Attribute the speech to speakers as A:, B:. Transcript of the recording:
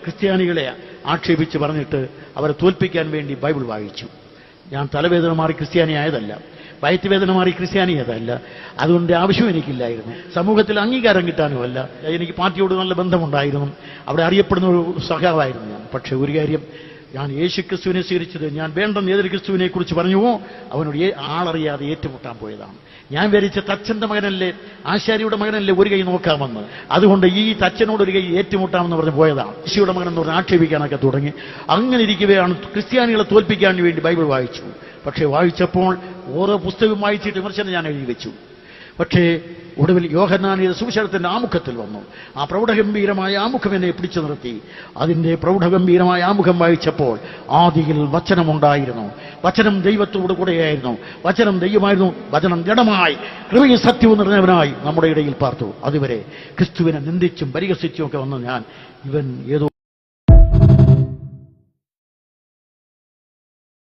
A: ക്രിസ്ത്യാനികളെ ആക്ഷേപിച്ച് പറഞ്ഞിട്ട് അവരെ തോൽപ്പിക്കാൻ വേണ്ടി ബൈബിൾ വായിച്ചു. ഞാൻ തലവേദന മാറി ക്രിസ്ത്യാനിയായതല്ല, വയറ്റുവേദന മാറി ക്രിസ്ത്യാനിയായതല്ല. അതുകൊണ്ട് ആവശ്യം എനിക്കില്ലായിരുന്നു. സമൂഹത്തിൽ അംഗീകാരം കിട്ടാനുമല്ല. എനിക്ക് പാർട്ടിയോട് നല്ല ബന്ധമുണ്ടായിരുന്നു, അവിടെ അറിയപ്പെടുന്ന ഒരു സഖാവായിരുന്നു ഞാൻ. പക്ഷെ ഒരു കാര്യം, ഞാൻ യേശു ക്രിസ്തുവിനെ സ്വീകരിച്ചത് ഞാൻ വേണ്ടെന്ന് ഏതൊരു ക്രിസ്തുവിനെ കുറിച്ച് പറഞ്ഞുവോ അവനോട് ആളറിയാതെ ഏറ്റുമുട്ടാൻ പോയതാണ്. ഞാൻ വിചാരിച്ച തച്ചന്റെ മകനല്ലേ, ആശാരിയുടെ മകനല്ലേ ഒരു കൈ നോക്കാമെന്ന്. അതുകൊണ്ട് ഈ തച്ചനോട് ഒരു കൈ ഏറ്റുമുട്ടാമെന്ന് പറഞ്ഞ് പോയതാണ്. യേശുയുടെ മകൻ എന്ന് പറഞ്ഞ് ആക്ഷേപിക്കാനൊക്കെ തുടങ്ങി. അങ്ങനെ ഇരിക്കുകയാണ് ക്രിസ്ത്യാനികളെ തോൽപ്പിക്കാൻ വേണ്ടി ബൈബിൾ വായിച്ചു. പക്ഷേ വായിച്ചപ്പോൾ ഓരോ പുസ്തകം വായിച്ചിട്ട് വിമർശനം ഞാൻ എഴുതി വെച്ചു. പക്ഷേ ഒടുവിൽ യോഹന്നാനിയുടെ സുവിശേഷത്തിന്റെ ആമുഖത്തിൽ വന്നു. ആ പ്രൗഢഗംഭീരമായ ആമുഖം എന്നെ പിടിച്ചു നിർത്തി. അതിന്റെ പ്രൗഢഗംഭീരമായ ആമുഖം വായിച്ചപ്പോൾ ആദിയിൽ വചനമുണ്ടായിരുന്നു, വചനം ദൈവത്തോടു കൂടെയായിരുന്നു, വചനം ദൈവമായിരുന്നു, വചനം ജഡമായി കൃപയും സത്യവും നിറഞ്ഞവനായി നമ്മുടെ ഇടയിൽ പാർത്തു. അതുവരെ ക്രിസ്തുവിനെ നിന്ദിച്ചും പരിഹസിച്ചും ഒക്കെ വന്ന് ഞാൻ ഇവൻ ഏതോ